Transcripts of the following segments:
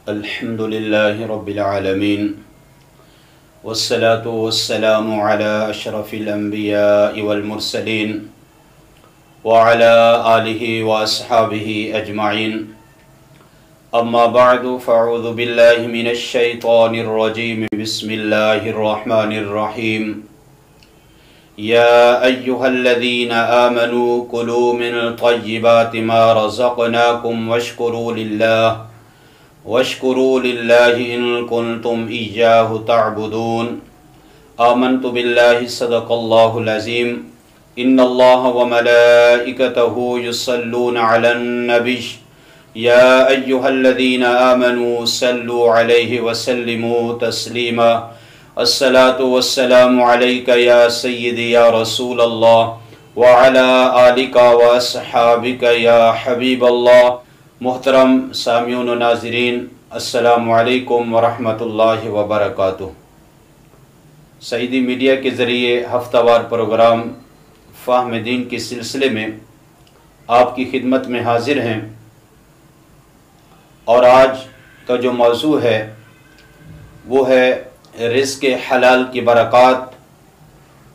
الحمد لله رب العالمين والصلاة والسلام على أشرف الأنبياء والمرسلين وعلى آله وأصحابه أجمعين أما بعد فأعوذ بالله من الشيطان الرجيم بسم الله الرحمن الرحيم يا أيها الذين آمنوا كلوا من طيبات ما رزقناكم واشكروا لله إن كنتم إياه تعبدون آمنت بالله صدق الله العظيم إن الله وملائكته يصلون على النبي يا أيها الذين آمنوا صلوا عليه وسلموا تسليما الصلاة والسلام عليك يا سيدي يا رسول الله وعلى آلك وأصحابك يا حبيب الله. محترم سامعین و ناظرین، السلام علیکم ورحمۃ اللہ وبرکاتہ. سعیدی میڈیا کے ذریعے ہفتہ وار پروگرام فہم دین کے سلسلے میں آپ کی خدمت میں حاضر ہیں، اور آج کا جو موضوع ہے وہ ہے رزق حلال کی برکات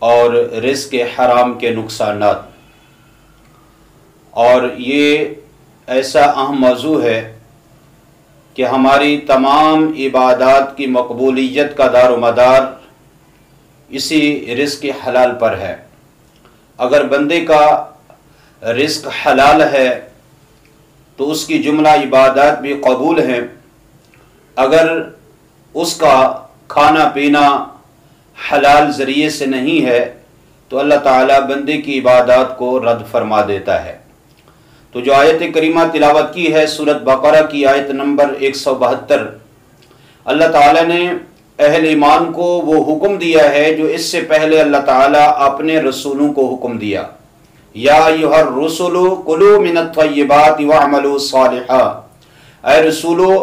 اور رزق حرام کے نقصانات. اور یہ ایسا اہم موضوع ہے کہ ہماری تمام عبادات کی مقبولیت کا دار و مدار اسی رزق حلال پر ہے. اگر بندے کا رزق حلال ہے تو اس کی جملہ عبادات بھی قبول ہیں. اگر اس کا کھانا پینا حلال ذریعے سے نہیں ہے تو اللہ تعالیٰ بندے کی عبادات کو رد فرما دیتا ہے. تو جو آیت کریمہ تلاوت کی ہے سورۃ بقرہ کی آیت نمبر 172، اللہ تعالیٰ نے اہل ایمان کو وہ حکم دیا ہے جو اس سے پہلے اللہ تعالیٰ اپنے رسولوں کو حکم دیا. یا ایھا الرسل کلوا من الطیبات واعملوا صالحا، اے رسولو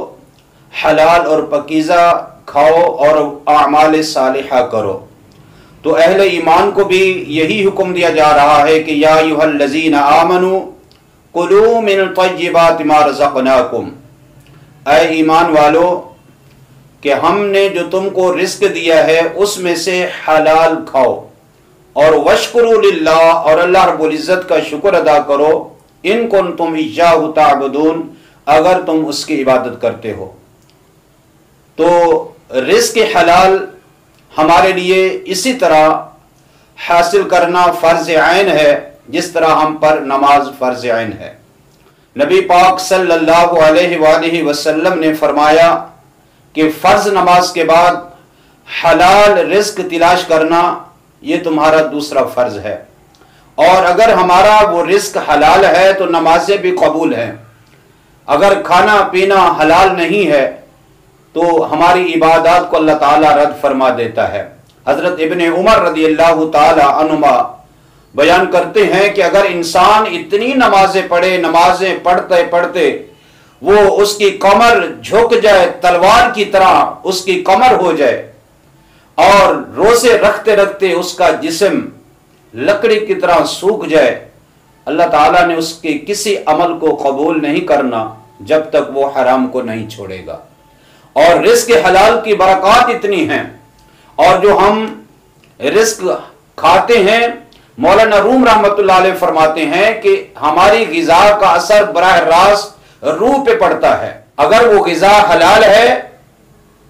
حلال اور پاکیزہ کھاؤ اور اعمال صالحہ کرو. تو اہل ایمان کو بھی یہی حکم دیا جا رہا ہے کہ یا ایھا الذین آمنوا کلوا من طیبات ما رزقناکم، اے ایمان والو کہ ہم نے جو تم کو رزق دیا ہے اس میں سے حلال کھاؤ، اور واشکروا للہ، اور اللہ رب العزت کا شکر ادا کرو، ان کنتم ایاہ تعبدون، اگر تم اس کی عبادت کرتے ہو. تو رزق حلال ہمارے لیے اسی طرح حاصل کرنا فرض عین ہے جس طرح ہم پر نماز فرض عین ہے. نبی پاک صلی اللہ علیہ وآلہ وسلم نے فرمایا کہ فرض نماز کے بعد حلال رزق تلاش کرنا یہ تمہارا دوسرا فرض ہے. اور اگر ہمارا وہ رزق حلال ہے تو نمازیں بھی قبول ہیں. اگر کھانا پینا حلال نہیں ہے تو ہماری عبادات کو اللہ تعالیٰ رد فرما دیتا ہے. حضرت ابن عمر رضی اللہ تعالی عنہما بیان کرتے ہیں کہ اگر انسان اتنی نمازیں پڑھے، نمازیں پڑھتے پڑھتے وہ اس کی کمر جھک جائے، تلوار کی طرح اس کی کمر ہو جائے، اور روزے رکھتے رکھتے اس کا جسم لکڑی کی طرح سوکھ جائے، اللہ تعالیٰ نے اس کے کسی عمل کو قبول نہیں کرنا جب تک وہ حرام کو نہیں چھوڑے گا. اور رزق حلال کی برکات اتنی ہیں، اور جو ہم رزق کھاتے ہیں، مولانا روم رحمۃ اللہ علیہ فرماتے ہیں کہ ہماری غذا کا اثر براہ راست روح پہ پڑتا ہے. اگر وہ غذا حلال ہے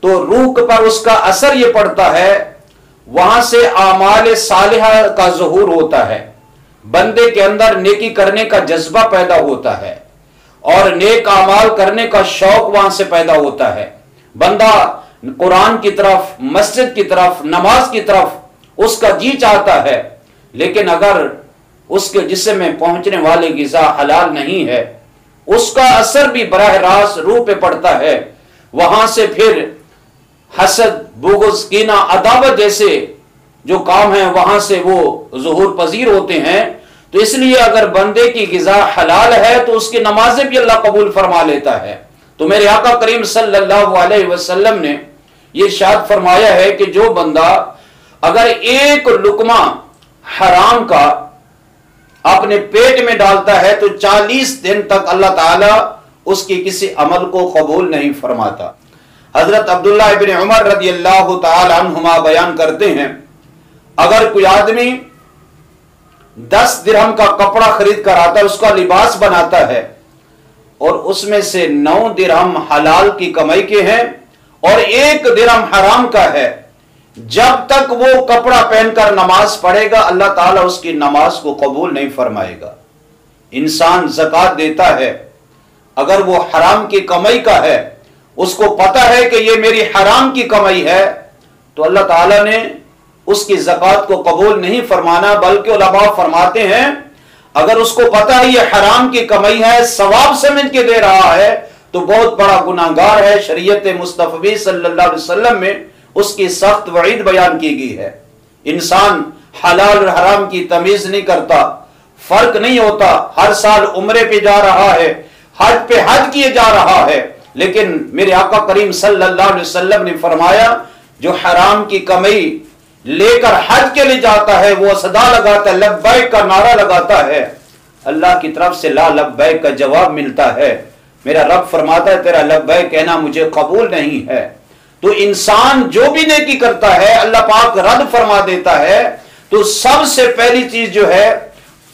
تو روح پر اس کا اثر یہ پڑتا ہے، وہاں سے اعمال صالحہ کا ظہور ہوتا ہے، بندے کے اندر نیکی کرنے کا جذبہ پیدا ہوتا ہے، اور نیک اعمال کرنے کا شوق وہاں سے پیدا ہوتا ہے. بندہ قرآن کی طرف، مسجد کی طرف، نماز کی طرف اس کا جی چاہتا ہے. لیکن اگر اس کے جسم میں پہنچنے والے غذا حلال نہیں ہے، اس کا اثر بھی براہ راست روح پہ پڑتا ہے، وہاں سے پھر حسد، بغض، کینہ، عداوت جیسے جو کام ہیں وہاں سے وہ ظہور پذیر ہوتے ہیں. تو اس لیے اگر بندے کی غذا حلال ہے تو اس کی نمازیں بھی اللہ قبول فرما لیتا ہے. تو میرے آقا کریم صلی اللہ علیہ وسلم نے یہ ارشاد فرمایا ہے کہ جو بندہ اگر ایک لقمہ حرام کا اپنے پیٹ میں ڈالتا ہے تو 40 دن تک اللہ تعالیٰ اس کی کسی عمل کو قبول نہیں فرماتا۔ حضرت عبداللہ ابن عمر رضی اللہ تعالی عنہما بیان کرتے ہیں، اگر کوئی آدمی 10 درہم کا کپڑا خرید کر آتا ہے، اس کا لباس بناتا ہے، اور اس میں سے 9 درہم حلال کی کمائی کے ہیں اور 1 درہم حرام کا ہے، جب تک وہ کپڑا پہن کر نماز پڑھے گا اللہ تعالیٰ اس کی نماز کو قبول نہیں فرمائے گا۔ انسان زکوٰۃ دیتا ہے، اگر وہ حرام کی کمائی کا ہے، اس کو پتا ہے کہ یہ میری حرام کی کمائی ہے، تو اللہ تعالیٰ نے اس کی زکوٰۃ کو قبول نہیں فرمانا، بلکہ علماء فرماتے ہیں اگر اس کو پتا ہے یہ حرام کی کمائی ہے، ثواب سمجھ کے دے رہا ہے، تو بہت بڑا گناہگار ہے۔ شریعت مصطفی صلی اللہ علیہ وسلم میں اس کی سخت وعید بیان کی گئی ہے۔ انسان حلال اور حرام کی تمیز نہیں کرتا، فرق نہیں ہوتا، ہر سال عمرے پہ جا رہا ہے، حج پہ حج کیے جا رہا ہے، لیکن میرے آقا کریم صلی اللہ علیہ وسلم نے فرمایا جو حرام کی کمائی لے کر حج کے لیے جاتا ہے، وہ صدا لگاتا ہے، لبیک کا نعرہ لگاتا ہے، اللہ کی طرف سے لا لبیک کا جواب ملتا ہے۔ میرا رب فرماتا ہے تیرا لبیک کہنا مجھے قبول نہیں ہے۔ تو انسان جو بھی نیکی کرتا ہے اللہ پاک رد فرما دیتا ہے۔ تو سب سے پہلی چیز جو ہے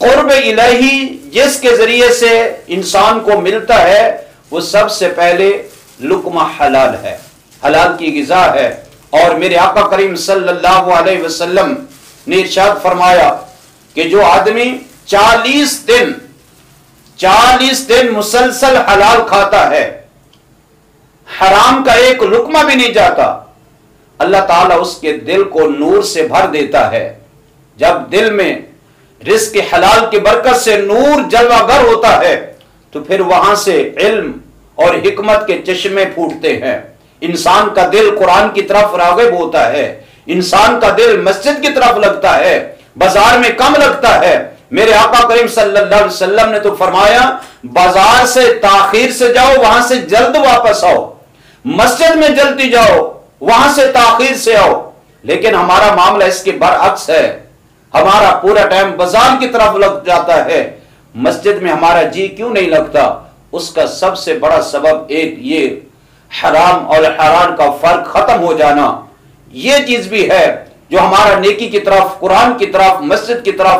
قرب الہی جس کے ذریعے سے انسان کو ملتا ہے، وہ سب سے پہلے لقمہ حلال ہے، حلال کی غذا ہے۔ اور میرے آقا کریم صلی اللہ علیہ وسلم نے ارشاد فرمایا کہ جو آدمی 40 دن مسلسل حلال کھاتا ہے، حرام کا ایک لقمہ بھی نہیں جاتا، اللہ تعالیٰ اس کے دل کو نور سے بھر دیتا ہے۔ جب دل میں رزق حلال کی برکت سے نور جلوہ گر ہوتا ہے تو پھر وہاں سے علم اور حکمت کے چشمے پھوٹتے ہیں، انسان کا دل قرآن کی طرف راغب ہوتا ہے، انسان کا دل مسجد کی طرف لگتا ہے، بازار میں کم لگتا ہے۔ میرے آقا کریم صلی اللہ علیہ وسلم نے تو فرمایا بازار سے تاخیر سے جاؤ، وہاں سے جلد واپس آؤ، مسجد میں جلدی جاؤ، وہاں سے تاخیر سے آؤ۔ لیکن ہمارا معاملہ اس کے برعکس ہے، ہمارا پورا ٹائم بازار کی طرف لگ جاتا ہے، مسجد میں ہمارا جی کیوں نہیں لگتا؟ اس کا سب سے بڑا سبب ایک یہ حرام اور حلال کا فرق ختم ہو جانا، یہ چیز بھی ہے جو ہمارا نیکی کی طرف، قرآن کی طرف، مسجد کی طرف،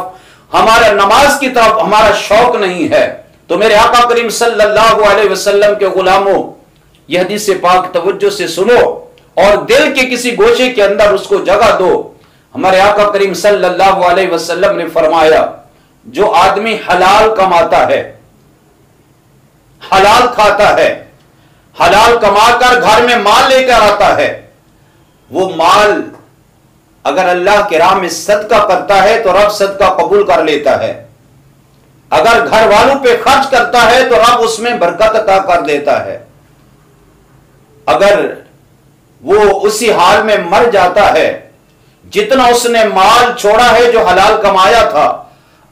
ہمارا نماز کی طرف ہمارا شوق نہیں ہے۔ تو میرے آقا کریم صلی اللہ علیہ وسلم کے غلاموں، یہ حدیث پاک توجہ سے سنو اور دل کے کسی گوشے کے اندر اس کو جگہ دو۔ ہمارے آقا کریم صلی اللہ علیہ وسلم نے فرمایا جو آدمی حلال کماتا ہے، حلال کھاتا ہے، حلال کما کر گھر میں مال لے کر آتا ہے، وہ مال اگر اللہ کے راہ میں صدقہ کرتا ہے تو رب صدقہ قبول کر لیتا ہے، اگر گھر والوں پہ خرچ کرتا ہے تو رب اس میں برکت عطا کر دیتا ہے، اگر وہ اسی حال میں مر جاتا ہے جتنا اس نے مال چھوڑا ہے جو حلال کمایا تھا،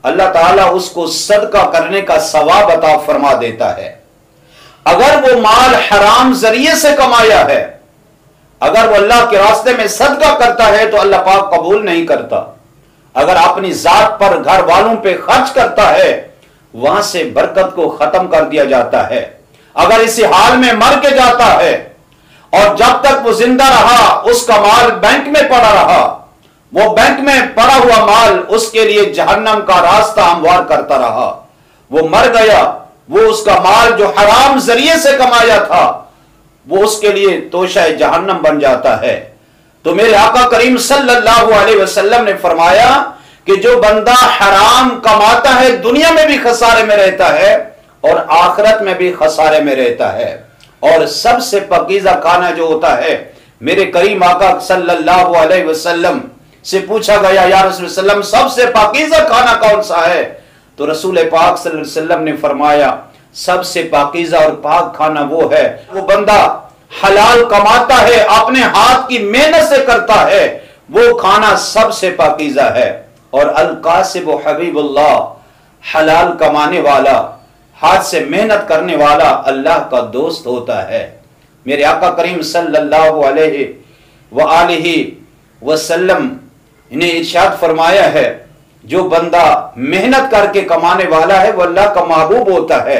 اللہ تعالیٰ اس کو صدقہ کرنے کا ثواب عطا فرما دیتا ہے۔ اگر وہ مال حرام ذریعے سے کمایا ہے، اگر وہ اللہ کے راستے میں صدقہ کرتا ہے تو اللہ پاک قبول نہیں کرتا، اگر اپنی ذات پر گھر والوں پہ خرچ کرتا ہے وہاں سے برکت کو ختم کر دیا جاتا ہے، اگر اسی حال میں مر کے جاتا ہے اور جب تک وہ زندہ رہا اس کا مال بینک میں پڑا رہا، وہ بینک میں پڑا ہوا مال اس کے لیے جہنم کا راستہ ہموار کرتا رہا، وہ مر گیا، وہ اس کا مال جو حرام ذریعے سے کمایا تھا وہ اس کے لیے توشہ جہنم بن جاتا ہے۔ تو میرے آقا کریم صلی اللہ علیہ وسلم نے فرمایا کہ جو بندہ حرام کماتا ہے دنیا میں بھی خسارے میں رہتا ہے اور آخرت میں بھی خسارے میں رہتا ہے۔ اور سب سے پاکیزہ کھانا جو ہوتا ہے، میرے کریم آقا صلی اللہ علیہ وسلم سے پوچھا گیا یا رسول اللہ علیہ وسلم سب سے پاکیزہ کھانا کون سا ہے؟ تو رسول پاک صلی اللہ علیہ وسلم نے فرمایا سب سے پاکیزہ اور پاک کھانا وہ ہے وہ بندہ حلال کماتا ہے، اپنے ہاتھ کی محنت سے کرتا ہے، وہ کھانا سب سے پاکیزہ ہے۔ اور القاسب حبیب اللہ، حلال کمانے والا، ہاتھ سے محنت کرنے والا اللہ کا دوست ہوتا ہے۔ میرے آقا کریم صلی اللہ علیہ وآلہ وسلم نے ارشاد فرمایا ہے جو بندہ محنت کر کے کمانے والا ہے وہ اللہ کا محبوب ہوتا ہے۔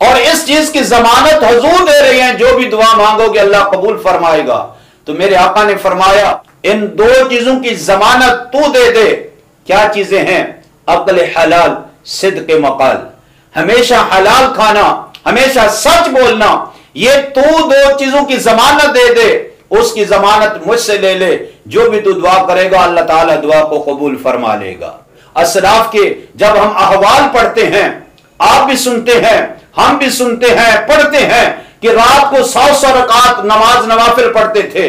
اور اس چیز کی ضمانت حضور دے رہے ہیں جو بھی دعا مانگو گے اللہ قبول فرمائے گا۔ تو میرے آقا نے فرمایا ان دو چیزوں کی ضمانت تو دے دے۔ کیا چیزیں ہیں؟ عقل حلال، صدق مقال، ہمیشہ حلال کھانا، ہمیشہ سچ بولنا، یہ تو دو چیزوں کی ضمانت دے دے، اس کی ضمانت مجھ سے لے لے، جو بھی تو دعا کرے گا اللہ تعالیٰ دعا کو قبول فرما لے گا۔ اسلاف کے جب ہم احوال پڑھتے ہیں، آپ بھی سنتے ہیں، ہم بھی سنتے ہیں، پڑھتے ہیں کہ رات کو 100 رکعت نماز نوافل پڑھتے تھے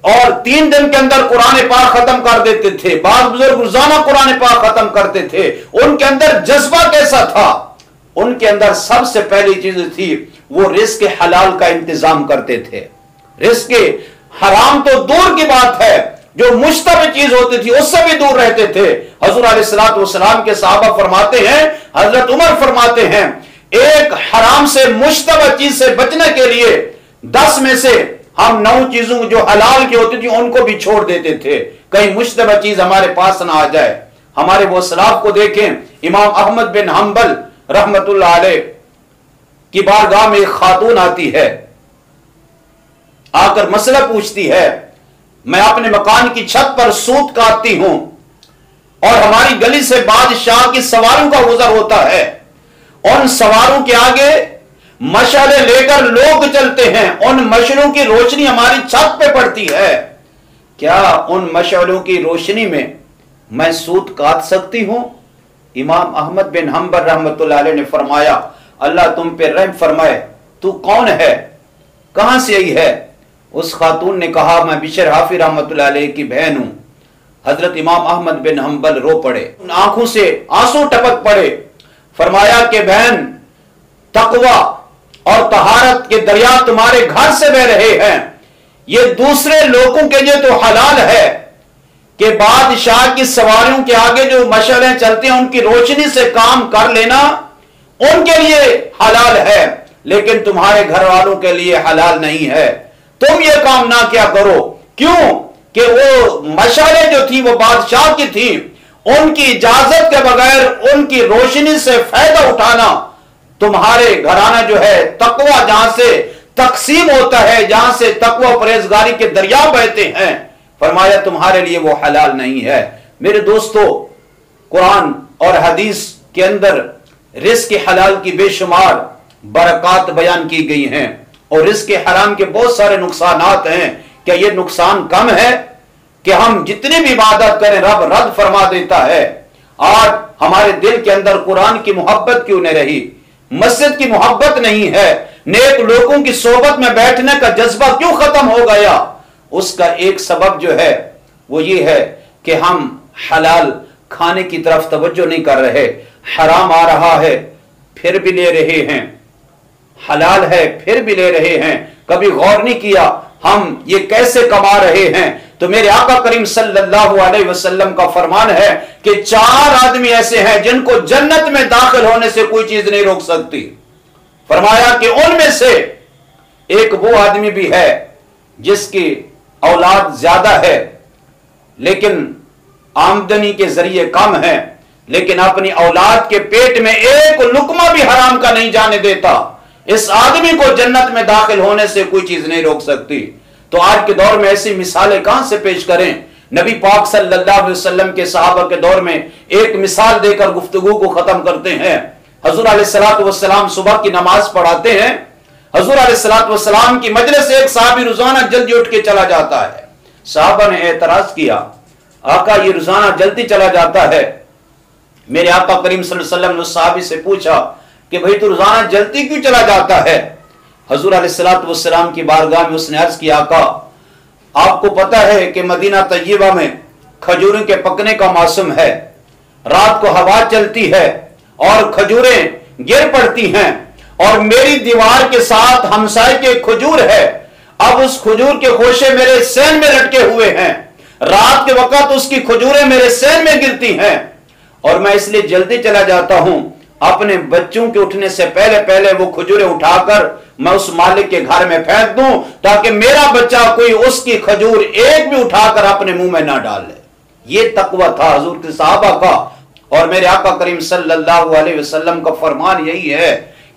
اور 3 دن کے اندر قرآن پاک ختم کر دیتے تھے۔ بعض بزرگ روزانہ قرآن پاک ختم کرتے تھے۔ ان کے اندر جذبہ کیسا تھا؟ ان کے اندر سب سے پہلی چیز تھی وہ رزق حلال کا انتظام کرتے تھے۔ رزق حرام تو دور کی بات ہے، جو مشتبہ چیز ہوتی تھی اس سے بھی دور رہتے تھے۔ حضور علیہ الصلوۃ والسلام کے صحابہ فرماتے ہیں، حضرت عمر فرماتے ہیں، ایک حرام سے مشتبہ چیز سے بچنے کے لیے 10 میں سے ہم 9 چیزوں جو حلال کی ہوتی تھی ان کو بھی چھوڑ دیتے تھے، کہیں مشتبہ چیز ہمارے پاس نہ آ جائے۔ ہمارے وہ اسلاف کو دیکھیں، امام احمد بن حنبل رحمت اللہ علیہ کی بارگاہ میں ایک خاتون آتی ہے، آ کر مسئلہ پوچھتی ہے، میں اپنے مکان کی چھت پر سوت کاٹتی ہوں اور ہماری گلی سے بادشاہ کی سواروں کا گزر ہوتا ہے، ان سواروں کے آگے مشعلیں لے کر لوگ چلتے ہیں، ان مشعلوں کی روشنی ہماری چھت پہ پڑتی ہے، کیا ان مشعلوں کی روشنی میں سوت کاٹ سکتی ہوں؟ امام احمد بن حنبل رحمت اللہ علیہ نے فرمایا، اللہ تم پہ رحم فرمائے، تو کون ہے، کہاں سے آئی ہے؟ اس خاتون نے کہا، میں بشر حافی رحمت اللہ علیہ کی بہن ہوں۔ حضرت امام احمد بن حنبل رو پڑے، آنکھوں سے آنسو ٹپک پڑے، فرمایا کہ بہن، تقوی اور طہارت کے دریا تمہارے گھر سے بہ رہے ہیں، یہ دوسرے لوگوں کے لیے تو حلال ہے کہ بادشاہ کی سواریوں کے آگے جو مشعلیں چلتی ہیں ان کی روشنی سے کام کر لینا ان کے لیے حلال ہے، لیکن تمہارے گھر والوں کے لیے حلال نہیں ہے، تم یہ کام نہ کیا کرو۔ کیوں کہ وہ مشعلیں جو تھی وہ بادشاہ کی تھی، ان کی اجازت کے بغیر ان کی روشنی سے فائدہ اٹھانا تمہارے گھرانہ جو ہے تقوی جہاں سے تقسیم ہوتا ہے، جہاں سے تقوی پرہیزگاری کے دریا بہتے ہیں، فرمایا تمہارے لیے وہ حلال نہیں ہے۔ میرے دوستو، قرآن اور حدیث کے اندر رزق حلال کی بے شمار برکات بیان کی گئی ہیں اور رزق حرام کے بہت سارے نقصانات ہیں۔ کیا یہ نقصان کم ہے کہ ہم جتنی بھی عبادت کریں رب رد فرما دیتا ہے؟ آج ہمارے دل کے اندر قرآن کی محبت کیوں نہیں رہی، مسجد کی محبت نہیں ہے، نیک لوگوں کی صحبت میں بیٹھنے کا جذبہ کیوں ختم ہو گیا؟ اس کا ایک سبب جو ہے وہ یہ ہے کہ ہم حلال کھانے کی طرف توجہ نہیں کر رہے، حرام آ رہا ہے پھر بھی لے رہے ہیں، حلال ہے پھر بھی لے رہے ہیں، کبھی غور نہیں کیا ہم یہ کیسے کما رہے ہیں۔ تو میرے آقا کریم صلی اللہ علیہ وسلم کا فرمان ہے کہ 4 آدمی ایسے ہیں جن کو جنت میں داخل ہونے سے کوئی چیز نہیں روک سکتی۔ فرمایا کہ ان میں سے ایک وہ آدمی بھی ہے جس کی اولاد زیادہ ہے لیکن آمدنی کے ذریعے کم ہے، لیکن اپنی اولاد کے پیٹ میں ایک لقمہ بھی حرام کا نہیں جانے دیتا، اس آدمی کو جنت میں داخل ہونے سے کوئی چیز نہیں روک سکتی۔ تو آج کے دور میں ایسی مثالیں کہاں سے پیش کریں؟ نبی پاک صلی اللہ علیہ وسلم کے صحابہ کے دور میں ایک مثال دے کر گفتگو کو ختم کرتے ہیں۔ حضور علیہ الصلوۃ والسلام صبح کی نماز پڑھاتے ہیں، حضور علیہ الصلوۃ والسلام کی مجلس سے ایک صحابی روزانہ جلدی اٹھ کے چلا جاتا ہے۔ صحابہ نے اعتراض کیا، آقا یہ روزانہ جلدی چلا جاتا ہے۔ میرے آقا کریم صلی اللہ علیہ وسلم نے صحابی سے پوچھا کہ بھئی تو روزانہ جلدی کیوں چلا جاتا ہے؟ حضور علیہ الصلوۃ والسلام کی بارگاہ میں اس نے عرض کیا، آقا آپ کو پتہ ہے کہ مدینہ طیبہ میں کھجوروں کے پکنے کا موسم ہے، رات کو ہوا چلتی ہے اور کھجوریں گر پڑتی ہیں اور میری دیوار کے ساتھ ہمسائے کے کھجور ہے، اب اس کھجور کے خوشے میرے سین میں لٹکے ہوئے ہیں، رات کے وقت اس کی کھجوریں میرے سین میں گرتی ہیں اور میں اس لیے جلدی چلا جاتا ہوں، اپنے بچوں کے اٹھنے سے پہلے وہ کھجوریں اٹھا کر میں اس مالک کے گھر میں پھینک دوں تاکہ میرا بچہ کوئی اس کی کھجور ایک بھی اٹھا کر اپنے منہ میں نہ ڈالے۔ یہ تقوی تھا حضور کے صحابہ کا، اور میرے آقا کریم صلی اللہ علیہ وسلم کا فرمان یہی ہے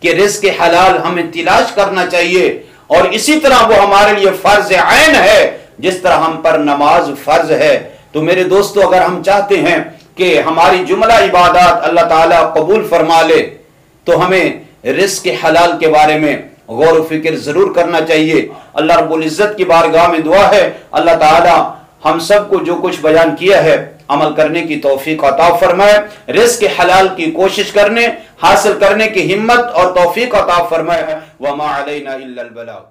کہ رزق حلال ہمیں تلاش کرنا چاہیے، اور اسی طرح وہ ہمارے لیے فرض عین ہے جس طرح ہم پر نماز فرض ہے۔ تو میرے دوستو، اگر ہم چاہتے ہیں کہ ہماری جملہ عبادات اللہ تعالیٰ قبول فرما لے تو ہمیں رزق حلال کے بارے میں غور و فکر ضرور کرنا چاہیے۔ اللہ رب العزت کی بارگاہ میں دعا ہے اللہ تعالیٰ ہم سب کو جو کچھ بیان کیا ہے عمل کرنے کی توفیق عطا فرمائے، رزق حلال کی کوشش کرنے حاصل کرنے کی ہمت اور توفیق عطا فرمائے۔ وما علینا الا البلاغ۔